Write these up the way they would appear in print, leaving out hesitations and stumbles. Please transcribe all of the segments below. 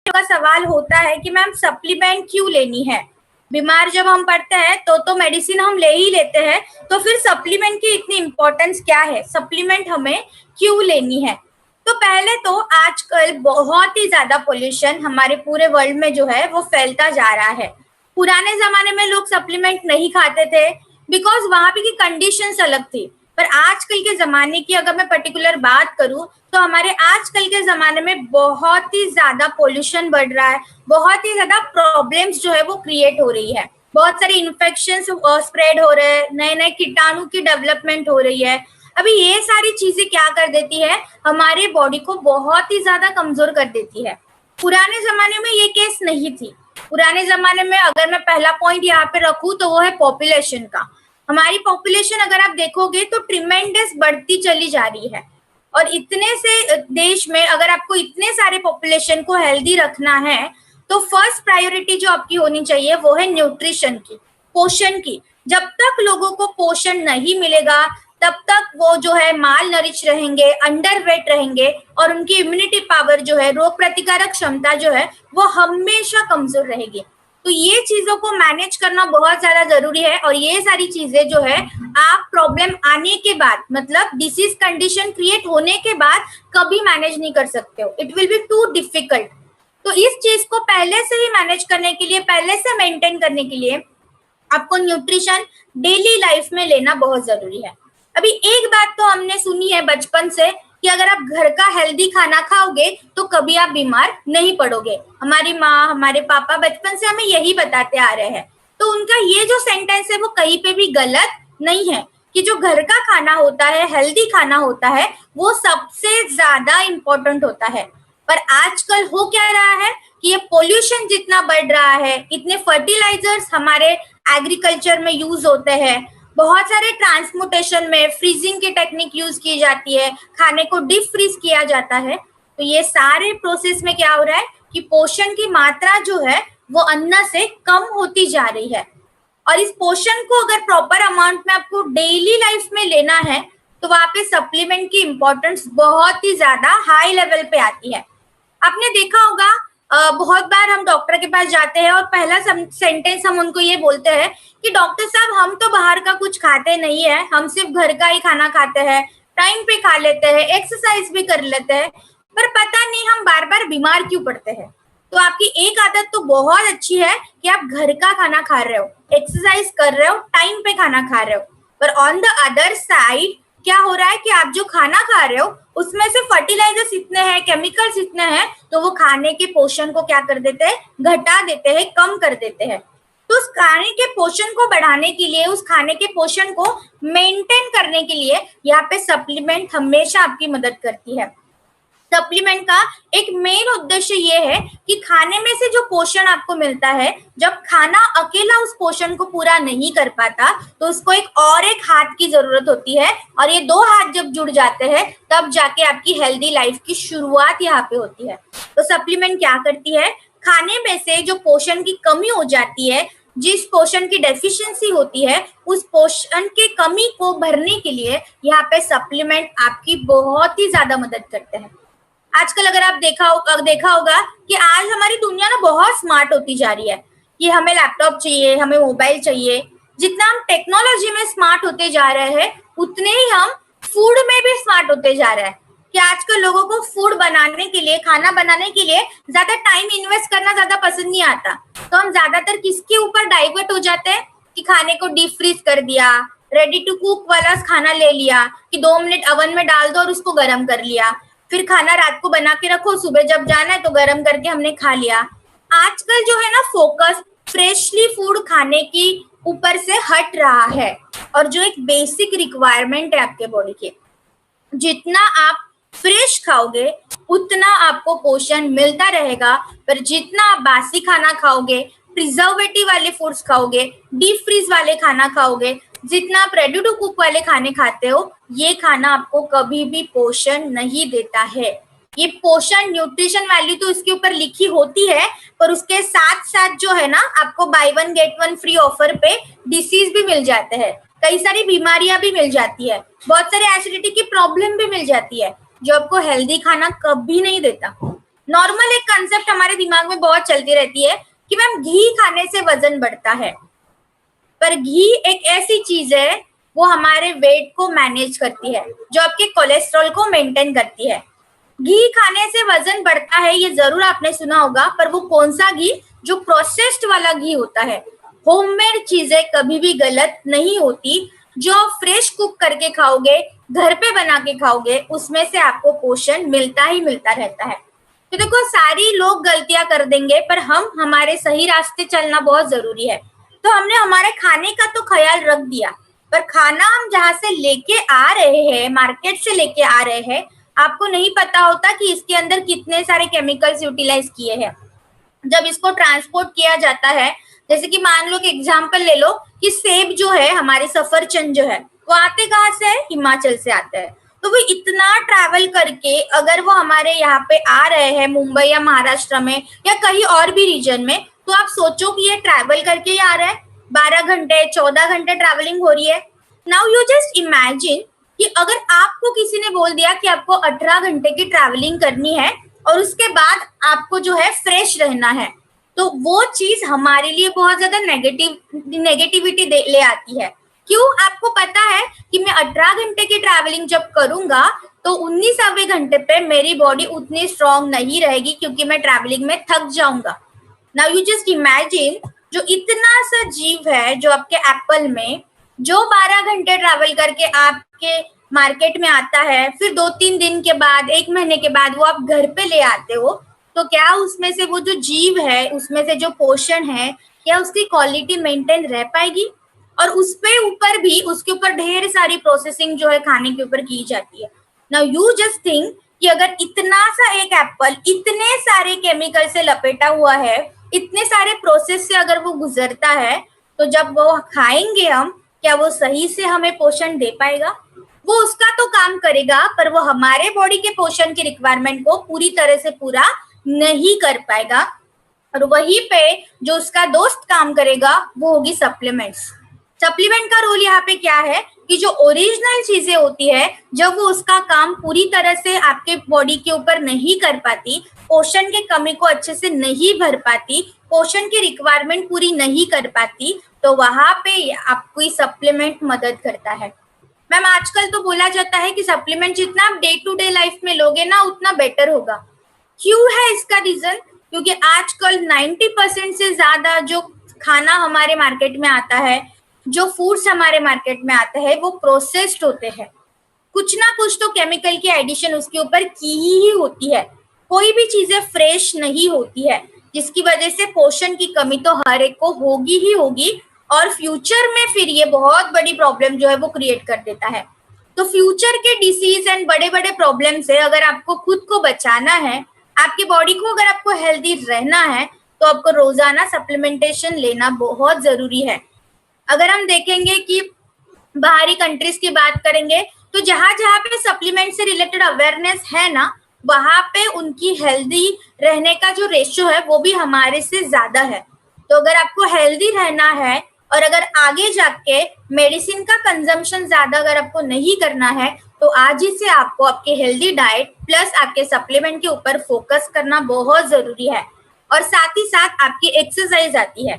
का सवाल होता है कि मैम सप्लीमेंट क्यों लेनी है। बीमार जब हम पड़ते हैं तो मेडिसिन हम ले ही लेते हैं, तो फिर सप्लीमेंट की इतनी इम्पोर्टेंस क्या है, सप्लीमेंट हमें क्यों लेनी है। तो पहले तो आजकल बहुत ही ज्यादा पोल्यूशन हमारे पूरे वर्ल्ड में जो है वो फैलता जा रहा है। पुराने जमाने में लोग सप्लीमेंट नहीं खाते थे बिकॉज वहां पे की कंडीशंस अलग थी, पर आजकल के जमाने की अगर मैं पर्टिकुलर बात करूं तो हमारे आजकल के जमाने में बहुत ही ज्यादा पोल्यूशन बढ़ रहा है, बहुत ही ज्यादा प्रॉब्लम्स जो है वो क्रिएट हो रही है, बहुत सारे इन्फेक्शन स्प्रेड हो रहे हैं, नए नए कीटाणु की डेवलपमेंट हो रही है। अभी ये सारी चीजें क्या कर देती है, हमारे बॉडी को बहुत ही ज्यादा कमजोर कर देती है। पुराने जमाने में ये केस नहीं थी। पुराने जमाने में अगर मैं पहला पॉइंट यहाँ पे रखूं तो वो है पॉपुलेशन का। हमारी पॉपुलेशन अगर आप देखोगे तो ट्रिमेंडस बढ़ती चली जा रही है, और इतने से देश में अगर आपको इतने सारे पॉपुलेशन को हेल्दी रखना है तो फर्स्ट प्रायोरिटी जो आपकी होनी चाहिए वो है न्यूट्रिशन की, पोषण की। जब तक लोगों को पोषण नहीं मिलेगा तब तक वो जो है माल नरिश रहेंगे, अंडर वेट रहेंगे, और उनकी इम्यूनिटी पावर जो है, रोग प्रतिकारक क्षमता जो है वो हमेशा कमजोर रहेगी। तो ये चीजों को मैनेज करना बहुत ज्यादा जरूरी है, और ये सारी चीजें जो है आप प्रॉब्लम आने के बाद, मतलब डिसीज कंडीशन क्रिएट होने के बाद कभी मैनेज नहीं कर सकते हो, it will be too difficult. तो इस चीज को पहले से ही मैनेज करने के लिए, पहले से मेंटेन करने के लिए आपको न्यूट्रिशन डेली लाइफ में लेना बहुत जरूरी है। अभी एक बात तो हमने सुनी है बचपन से कि अगर आप घर का हेल्दी खाना खाओगे तो कभी आप बीमार नहीं पड़ोगे। हमारी माँ, हमारे पापा बचपन से हमें यही बताते आ रहे हैं। तो उनका ये जो सेंटेंस है वो कहीं पे भी गलत नहीं है कि जो घर का खाना होता है, हेल्दी खाना होता है, वो सबसे ज्यादा इम्पोर्टेंट होता है। पर आजकल हो क्या रहा है कि ये पोल्यूशन जितना बढ़ रहा है, इतने फर्टिलाइजर्स हमारे एग्रीकल्चर में यूज होते हैं, बहुत सारे ट्रांसपोर्टेशन में फ्रीजिंग की टेक्निक यूज की जाती है, खाने को डीप फ्रीज किया जाता है। तो ये सारे प्रोसेस में क्या हो रहा है कि पोषण की मात्रा जो है वो अन्न से कम होती जा रही है। और इस पोषण को अगर प्रॉपर अमाउंट में आपको डेली लाइफ में लेना है तो वहां पे सप्लीमेंट की इम्पोर्टेंस बहुत ही ज्यादा हाई लेवल पे आती है। आपने देखा होगा बहुत बार हम डॉक्टर के पास जाते हैं और पहला सेंटेंस हम उनको ये बोलते हैं कि डॉक्टर साहब हम तो बाहर का कुछ खाते नहीं है, हम सिर्फ घर का ही खाना खाते हैं, टाइम पे खा लेते हैं, एक्सरसाइज भी कर लेते हैं, पर पता नहीं हम बार बार बीमार क्यों पड़ते हैं। तो आपकी एक आदत तो बहुत अच्छी है कि आप घर का खाना खा रहे हो, एक्सरसाइज कर रहे हो, टाइम पे खाना खा रहे हो, पर ऑन द अदर साइड क्या हो रहा है कि आप जो खाना खा रहे हो उसमें से फर्टिलाइजर्स इतने हैं, केमिकल्स इतने हैं, तो वो खाने के पोषण को क्या कर देते हैं, घटा देते हैं, कम कर देते हैं। तो उस खाने के पोषण को बढ़ाने के लिए, उस खाने के पोषण को मेंटेन करने के लिए यहाँ पे सप्लीमेंट हमेशा आपकी मदद करती है। सप्लीमेंट का एक मेन उद्देश्य ये है कि खाने में से जो पोषण आपको मिलता है, जब खाना अकेला उस पोषण को पूरा नहीं कर पाता तो उसको एक हाथ की जरूरत होती है, और ये दो हाथ जब जुड़ जाते हैं तब जाके आपकी हेल्दी लाइफ की शुरुआत यहाँ पे होती है। तो सप्लीमेंट क्या करती है, खाने में से जो पोषण की कमी हो जाती है, जिस पोषण की डेफिशिएंसी होती है, उस पोषण के कमी को भरने के लिए यहाँ पे सप्लीमेंट आपकी बहुत ही ज्यादा मदद करते हैं। आजकल अगर आप देखा होगा कि आज हमारी दुनिया ना बहुत स्मार्ट होती जा रही है कि हमें लैपटॉप चाहिए, हमें मोबाइल चाहिए। जितना हम टेक्नोलॉजी में स्मार्ट होते जा रहे हैं उतने ही हम फूड में भी स्मार्ट होते जा रहे हैं कि आजकल लोगों को फूड बनाने के लिए, खाना बनाने के लिए ज्यादा टाइम इन्वेस्ट करना ज्यादा पसंद नहीं आता। तो हम ज्यादातर किसके ऊपर डाइवर्ट हो जाते हैं कि खाने को डीप फ्रीज कर दिया, रेडी टू कुक वाला खाना ले लिया कि 2 मिनट अवन में डाल दो और उसको गर्म कर लिया, फिर खाना रात को बना के रखो, सुबह जब जाना है तो गर्म करके हमने खा लिया। आजकल जो है ना फोकस फ्रेशली फूड खाने की ऊपर से हट रहा है, और जो एक बेसिक रिक्वायरमेंट है आपके बॉडी के, जितना आप फ्रेश खाओगे उतना आपको पोषण मिलता रहेगा, पर जितना आप बासी खाना खाओगे, प्रिजर्वेटिव वाले फूड्स खाओगे, डीप फ्रीज वाले खाना खाओगे, जितना आप रेडी टू कुक वाले खाने खाते हो, ये खाना आपको कभी भी पोषण नहीं देता है। ये पोषण, न्यूट्रिशन वैल्यू तो इसके ऊपर लिखी होती है, पर उसके साथ साथ जो है ना आपको by one get one free offer पे डिसीज भी मिल जाते हैं, कई सारी बीमारियां भी मिल जाती है, बहुत सारे एसिडिटी की प्रॉब्लम भी मिल जाती है, जो आपको हेल्दी खाना कभी नहीं देता। नॉर्मल एक कंसेप्ट हमारे दिमाग में बहुत चलती रहती है कि मैम घी खाने से वजन बढ़ता है, पर घी एक ऐसी चीज है वो हमारे वेट को मैनेज करती है, जो आपके कोलेस्ट्रॉल को मेंटेन करती है। घी खाने से वजन बढ़ता है ये जरूर आपने सुना होगा, पर वो कौन सा घी? जो प्रोसेस्ड वाला घी होता है। होममेड चीजें कभी भी गलत नहीं होती। जो फ्रेश कुक करके खाओगे, घर पे बना के खाओगे, उसमें से आपको पोषण मिलता ही मिलता रहता है। तो देखो, सारी लोग गलतियां कर देंगे, पर हम हमारे सही रास्ते चलना बहुत जरूरी है। तो हमने हमारे खाने का तो ख्याल रख दिया, पर खाना हम जहां से लेके आ रहे हैं, मार्केट से लेके आ रहे हैं, आपको नहीं पता होता कि इसके अंदर कितने सारे केमिकल्स यूटिलाइज किए हैं। जब इसको ट्रांसपोर्ट किया जाता है, जैसे कि मान लो कि एग्जांपल ले लो कि सेब जो है, हमारे सफरचंद जो है, वो आते कहाँ से है? हिमाचल से आते हैं। तो वो इतना ट्रैवल करके अगर वो हमारे यहाँ पे आ रहे हैं मुंबई या महाराष्ट्र में या कहीं और भी रीजन में, तो आप सोचो कि ये ट्रैवल करके ही आ रहा है। 12 घंटे 14 घंटे ट्रैवलिंग हो रही है। नाउ यू जस्ट इमेजिन कि अगर आपको किसी ने बोल दिया कि आपको 18 घंटे की ट्रैवलिंग करनी है और उसके बाद आपको जो है फ्रेश रहना है, तो वो चीज हमारे लिए बहुत ज्यादा नेगेटिविटी ले आती है। क्यों? आपको पता है कि मैं 18 घंटे की ट्रैवलिंग जब करूंगा तो 19वें घंटे पे मेरी बॉडी उतनी स्ट्रांग नहीं रहेगी, क्योंकि मैं ट्रैवलिंग में थक जाऊंगा। नाउ यू जस्ट इमेजिन, जो इतना सा जीव है जो आपके एप्पल में, जो 12 घंटे ट्रैवल करके आपके मार्केट में आता है, फिर 2-3 दिन के बाद, 1 महीने के बाद वो आप घर पे ले आते हो, तो क्या उसमें से वो जो जीव है, उसमें से जो पोषण है, क्या उसकी क्वालिटी मेंटेन रह पाएगी? और उस पे ऊपर भी उसके ऊपर ढेर सारी प्रोसेसिंग जो है खाने के ऊपर की जाती है। नाउ यू जस्ट थिंक कि अगर इतना सा एक एप्पल इतने सारे केमिकल से लपेटा हुआ है, इतने सारे प्रोसेस से अगर वो गुजरता है, तो जब वो खाएंगे हम, क्या वो सही से हमें पोषण दे पाएगा? वो उसका तो काम करेगा, पर वो हमारे बॉडी के पोषण की रिक्वायरमेंट को पूरी तरह से पूरा नहीं कर पाएगा। और वहीं पे जो उसका दोस्त काम करेगा वो होगी सप्लीमेंट्स। सप्लीमेंट का रोल यहाँ पे क्या है कि जो ओरिजिनल चीजें होती है, जब वो उसका काम पूरी तरह से आपके बॉडी के ऊपर नहीं कर पाती, पोषण के कमी को अच्छे से नहीं भर पाती, पोषण की रिक्वायरमेंट पूरी नहीं कर पाती, तो वहां पे आपको सप्लीमेंट मदद करता है। मैम, आजकल तो बोला जाता है कि सप्लीमेंट जितना आप डे टू डे लाइफ में लोगे ना, उतना बेटर होगा। क्यों है इसका रीजन? क्योंकि आजकल 90% से ज्यादा जो खाना हमारे मार्केट में आता है, जो फूड्स हमारे मार्केट में आते हैं, वो प्रोसेस्ड होते हैं। कुछ ना कुछ तो केमिकल की एडिशन उसके ऊपर की ही होती है। कोई भी चीजें फ्रेश नहीं होती है, जिसकी वजह से पोषण की कमी तो हर एक को होगी ही होगी, और फ्यूचर में फिर ये बहुत बड़ी प्रॉब्लम जो है वो क्रिएट कर देता है। तो फ्यूचर के डिसीज एंड बड़े बड़े प्रॉब्लम से अगर आपको खुद को बचाना है, आपकी बॉडी को अगर आपको हेल्दी रहना है, तो आपको रोजाना सप्लीमेंटेशन लेना बहुत जरूरी है। अगर हम देखेंगे कि बाहरी कंट्रीज की बात करेंगे, तो जहां जहां पे सप्लीमेंट से रिलेटेड अवेयरनेस है ना, वहां पे उनकी हेल्दी रहने का जो रेशियो है वो भी हमारे से ज्यादा है। तो अगर आपको हेल्दी रहना है और अगर आगे जाके मेडिसिन का कंजम्पशन ज्यादा अगर आपको नहीं करना है, तो आज ही से आपको आपके हेल्दी डाइट प्लस आपके सप्लीमेंट के ऊपर फोकस करना बहुत जरूरी है। और साथ ही साथ आपकी एक्सरसाइज आती है।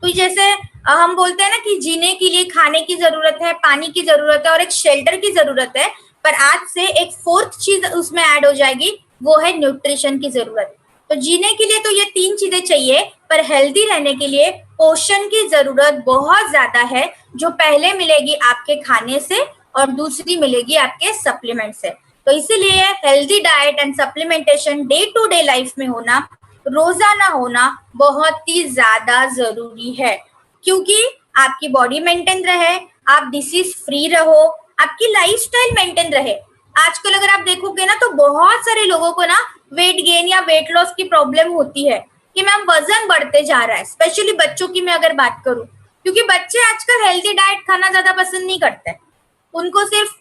तो जैसे हम बोलते हैं ना कि जीने के लिए खाने की जरूरत है, पानी की जरूरत है और एक शेल्टर की जरूरत है, पर आज से एक फोर्थ चीज उसमें ऐड हो जाएगी, वो है न्यूट्रिशन की जरूरत। तो जीने के लिए तो ये 3 चीजें चाहिए, पर हेल्दी रहने के लिए पोषण की जरूरत बहुत ज्यादा है, जो पहले मिलेगी आपके खाने से और दूसरी मिलेगी आपके सप्लीमेंट से। तो इसीलिए healthy diet and supplementation day to day life में होना, रोजाना होना बहुत ही ज्यादा जरूरी है, क्योंकि आपकी बॉडी मेंटेन रहे, आप डिसीज फ्री रहो, आपकी लाइफस्टाइल मेंटेन रहे। आजकल अगर आप देखोगे ना, तो बहुत सारे लोगों को ना वेट गेन या वेट लॉस की प्रॉब्लम होती है कि मैम वजन बढ़ते जा रहा है। स्पेशली बच्चों की मैं अगर बात करूं, क्योंकि बच्चे आजकल हेल्दी डाइट खाना ज्यादा पसंद नहीं करते। उनको सिर्फ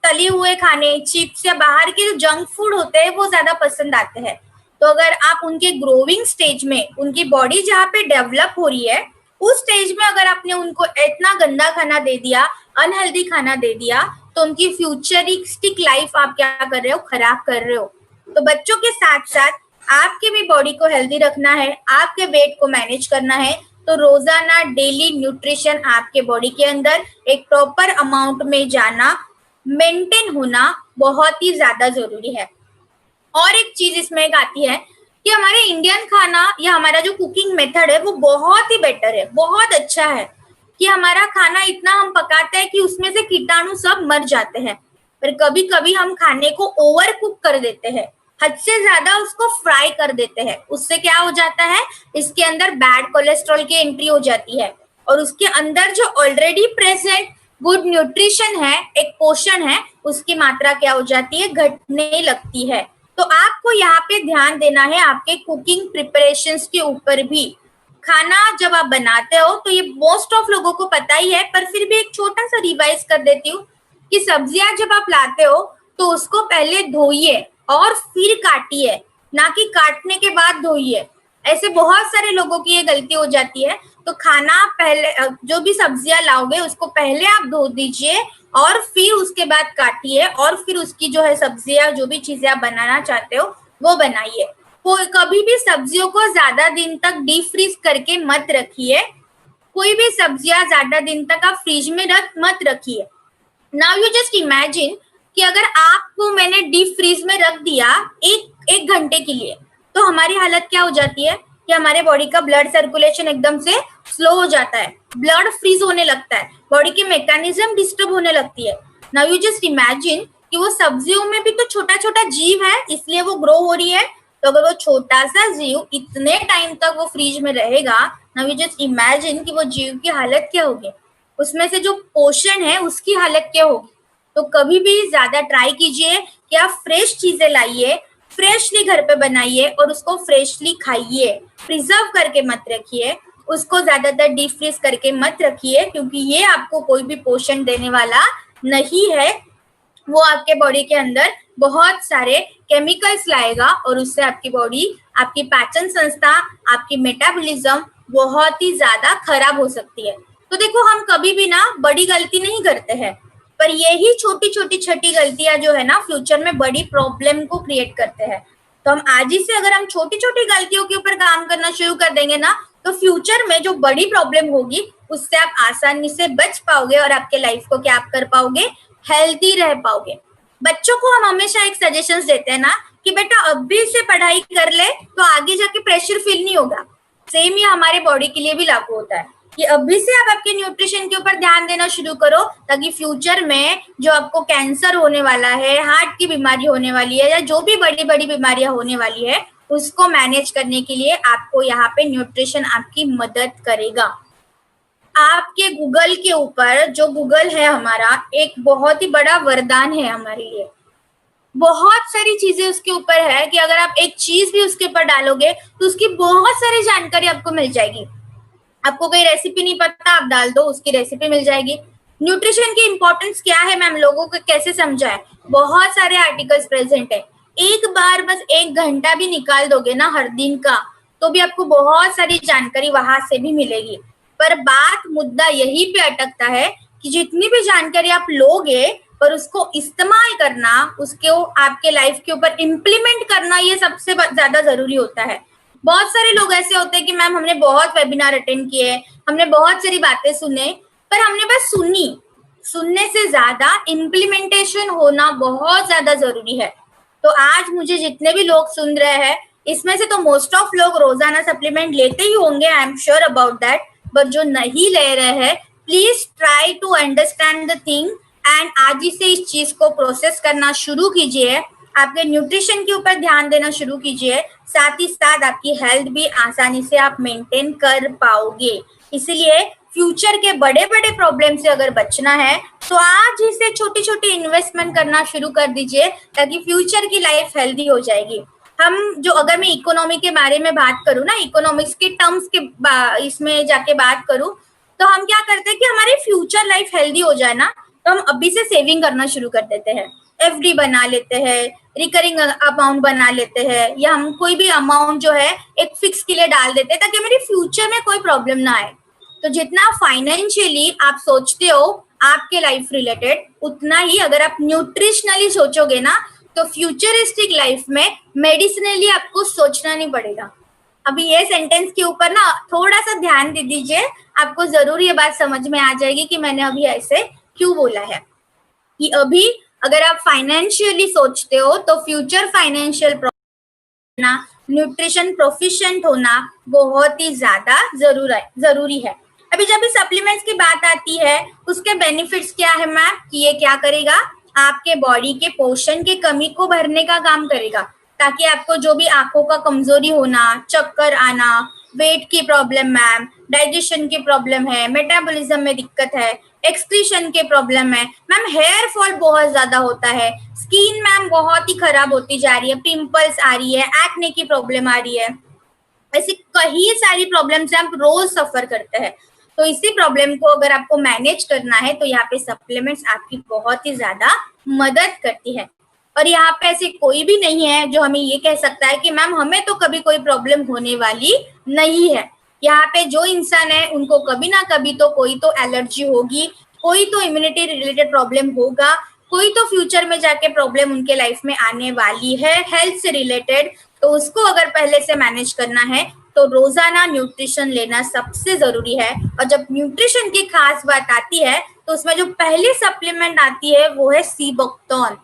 तले हुए खाने, चिप्स या बाहर के जो जंक फूड होते हैं वो ज्यादा पसंद आते हैं। तो अगर आप उनके ग्रोइंग स्टेज में, उनकी बॉडी जहाँ पे डेवलप हो रही है, उस स्टेज में अगर आपने उनको इतना गंदा खाना दे दिया, अनहेल्दी खाना दे दिया, तो उनकी फ्यूचरिस्टिक लाइफ आप क्या कर रहे हो? खराब कर रहे हो। तो बच्चों के साथ साथ आपके भी बॉडी को हेल्दी रखना है, आपके वेट को मैनेज करना है, तो रोजाना डेली न्यूट्रिशन आपके बॉडी के अंदर एक प्रॉपर अमाउंट में जाना, मेंटेन होना बहुत ही ज्यादा जरूरी है। और एक चीज इसमें एक आती है कि हमारे इंडियन खाना या हमारा जो कुकिंग मेथड है वो बहुत ही बेटर है, बहुत अच्छा है कि हमारा खाना इतना हम पकाते हैं कि उसमें से कीटाणु सब मर जाते हैं। पर कभी कभी हम खाने को ओवर कुक कर देते हैं, हद से ज्यादा उसको फ्राई कर देते हैं। उससे क्या हो जाता है, इसके अंदर बैड कोलेस्ट्रॉल की एंट्री हो जाती है और उसके अंदर जो ऑलरेडी प्रेजेंट गुड न्यूट्रिशन है, एक पोषण है, उसकी मात्रा क्या हो जाती है, घटने लगती है। तो आपको यहाँ पे ध्यान देना है आपके कुकिंग प्रिपरेशंस के ऊपर भी। खाना जब आप बनाते हो तो ये मोस्ट ऑफ लोगों को पता ही है, पर फिर भी एक छोटा सा रिवाइज कर देती हूँ कि सब्जियां जब आप लाते हो तो उसको पहले धोइए और फिर काटिए, ना कि काटने के बाद धोइए। ऐसे बहुत सारे लोगों की ये गलती हो जाती है। तो खाना पहले, जो भी सब्जियां लाओगे उसको पहले आप धो दीजिए और फिर उसके बाद काटिए और फिर उसकी जो है सब्जियां, जो भी चीजें आप बनाना चाहते हो वो बनाइए। कभी भी सब्जियों को ज्यादा दिन तक डीप फ्रीज करके मत रखिए। कोई भी सब्जियां ज्यादा दिन तक आप फ्रिज में मत रखिए। नाउ यू जस्ट इमेजिन कि अगर आपको मैंने डीप फ्रीज में रख दिया एक घंटे के लिए, तो हमारी हालत क्या हो जाती है कि हमारे बॉडी का ब्लड सर्कुलेशन एकदम से स्लो हो जाता है, ब्लड फ्रीज होने लगता है, बॉडी की मैकेनिज्म डिस्टर्ब होने लगती है। नाउ यू जस्ट इमेजिन कि वो सब्जियों में भी तो छोटा छोटा जीव है, इसलिए वो ग्रो हो रही है। तो अगर वो छोटा सा जीव इतने टाइम तक वो फ्रीज में रहेगा, नाउ यू जस्ट इमेजिन कि वो जीव की हालत क्या होगी, उसमें से जो पोषण है उसकी हालत क्या होगी। तो कभी भी ज्यादा ट्राई कीजिए कि आप फ्रेश चीजें लाइए, फ्रेशली घर पे बनाइए और उसको फ्रेशली खाइए। प्रिजर्व करके मत रखिए, उसको ज्यादातर डीप फ्रीज करके मत रखिए, क्योंकि ये आपको कोई भी पोषण देने वाला नहीं है। वो आपके बॉडी के अंदर बहुत सारे केमिकल्स लाएगा और उससे आपकी बॉडी, आपकी पाचन संस्था, आपकी मेटाबॉलिज्म बहुत ही ज्यादा खराब हो सकती है। तो देखो, हम कभी भी ना बड़ी गलती नहीं करते हैं, पर यही छोटी छोटी छठी गलतियां जो है ना फ्यूचर में बड़ी प्रॉब्लम को क्रिएट करते हैं। तो हम आज ही से अगर हम छोटी छोटी गलतियों के ऊपर काम करना शुरू कर देंगे ना, तो फ्यूचर में जो बड़ी प्रॉब्लम होगी उससे आप आसानी से बच पाओगे और आपके लाइफ को क्या आप कर पाओगे, हेल्दी रह पाओगे। बच्चों को हम हमेशा एक सजेशंस देते हैं ना कि बेटा अभी से पढ़ाई कर ले तो आगे जाके प्रेशर फील नहीं होगा। सेम ही हमारे बॉडी के लिए भी लागू होता है कि अभी से आप आपके न्यूट्रिशन के ऊपर ध्यान देना शुरू करो, ताकि फ्यूचर में जो आपको कैंसर होने वाला है, हार्ट की बीमारी होने वाली है, या जो भी बड़ी बड़ी बीमारियां होने वाली है, उसको मैनेज करने के लिए आपको यहाँ पे न्यूट्रिशन आपकी मदद करेगा। आपके गूगल के ऊपर, जो गूगल है हमारा, एक बहुत ही बड़ा वरदान है हमारे लिए। बहुत सारी चीजें उसके ऊपर है कि अगर आप एक चीज भी उसके ऊपर डालोगे तो उसकी बहुत सारी जानकारी आपको मिल जाएगी। आपको कोई रेसिपी नहीं पता, आप डाल दो, उसकी रेसिपी मिल जाएगी। न्यूट्रिशन की इंपॉर्टेंस क्या है मैम, लोगों को कैसे समझाए, बहुत सारे आर्टिकल्स प्रेजेंट है। एक बार बस 1 घंटा भी निकाल दोगे ना हर दिन का, तो भी आपको बहुत सारी जानकारी वहां से भी मिलेगी। पर बात, मुद्दा यही पे अटकता है कि जितनी भी जानकारी आप लोगे, पर उसको इस्तेमाल करना, उसको आपके लाइफ के ऊपर इम्प्लीमेंट करना, ये सबसे ज्यादा जरूरी होता है। बहुत सारे लोग ऐसे होते हैं कि मैम हमने बहुत वेबिनार अटेंड किए, हमने बहुत सारी बातें सुने, पर हमने बस सुनी। सुनने से ज्यादा इम्प्लीमेंटेशन होना बहुत ज्यादा जरूरी है। तो आज मुझे जितने भी लोग सुन रहे हैं, इसमें से तो मोस्ट ऑफ लोग रोजाना सप्लीमेंट लेते ही होंगे, I am sure about that. But जो नहीं ले रहे हैं, please try to understand the thing and आज ही से इस चीज को प्रोसेस करना शुरू कीजिए। आपके न्यूट्रिशन के ऊपर ध्यान देना शुरू कीजिए, साथ ही साथ आपकी हेल्थ भी आसानी से आप मेंटेन कर पाओगे। इसलिए फ्यूचर के बड़े बड़े प्रॉब्लम से अगर बचना है तो आज ही से छोटी छोटी इन्वेस्टमेंट करना शुरू कर दीजिए, ताकि फ्यूचर की लाइफ हेल्दी हो जाएगी। हम जो, अगर मैं इकोनॉमी के बारे में बात करूँ ना, इकोनॉमिक्स के टर्म्स के इसमें जाके बात करूँ, तो हम क्या करते हैं कि हमारी फ्यूचर लाइफ हेल्दी हो जाए ना, तो हम अभी से सेविंग करना शुरू कर देते हैं। एफडी बना लेते हैं, रिकरिंग अमाउंट बना लेते हैं, या हम कोई भी अमाउंट जो है एक फिक्स के लिए डाल देते हैं, ताकि हमारी फ्यूचर में कोई प्रॉब्लम ना आए। तो जितना फाइनेंशियली आप सोचते हो आपके लाइफ रिलेटेड, उतना ही अगर आप न्यूट्रिशनली सोचोगे ना, तो फ्यूचरिस्टिक लाइफ में मेडिसिनली आपको सोचना नहीं पड़ेगा। अभी ये सेंटेंस के ऊपर ना थोड़ा सा ध्यान दे दीजिए, आपको जरूर ये बात समझ में आ जाएगी कि मैंने अभी ऐसे क्यों बोला है। कि अभी अगर आप फाइनेंशियली सोचते हो तो फ्यूचर फाइनेंशियल ना न्यूट्रिशन प्रोफिशिएंट होना बहुत ही ज्यादा जरूरी है। अभी जब इस सप्लीमेंट्स की बात आती है, उसके बेनिफिट्स क्या है मैम? कि ये क्या करेगा, आपके बॉडी के पोषण की कमी को भरने का काम करेगा, ताकि आपको जो भी आंखों का कमजोरी होना, चक्कर आना, वेट की प्रॉब्लम मैम, डाइजेशन की प्रॉब्लम है, मेटाबॉलिज्म में दिक्कत है, एक्सक्रीशन के प्रॉब्लम है मैम, हेयर फॉल बहुत ज्यादा होता है, स्किन मैम बहुत ही खराब होती जा रही है, पिंपल्स आ रही है, एक्ने की प्रॉब्लम आ रही है, ऐसी कई सारी प्रॉब्लम से आप रोज सफर करते हैं। तो इसी प्रॉब्लम को अगर आपको मैनेज करना है तो यहाँ पे सप्लीमेंट्स आपकी बहुत ही ज्यादा मदद करती है। और यहाँ पे ऐसे कोई भी नहीं है जो हमें ये कह सकता है कि मैम हमें तो कभी कोई प्रॉब्लम होने वाली नहीं है। यहाँ पे जो इंसान है उनको कभी ना कभी तो कोई तो एलर्जी होगी, कोई तो इम्यूनिटी रिलेटेड प्रॉब्लम होगा, कोई तो फ्यूचर में जाके प्रॉब्लम उनके लाइफ में आने वाली है हेल्थ से रिलेटेड। तो उसको अगर पहले से मैनेज करना है तो रोजाना न्यूट्रिशन लेना सबसे जरूरी है। और जब न्यूट्रिशन की खास बात आती है तो उसमें जो पहली सप्लीमेंट आती है वो है सीबोक्टोन।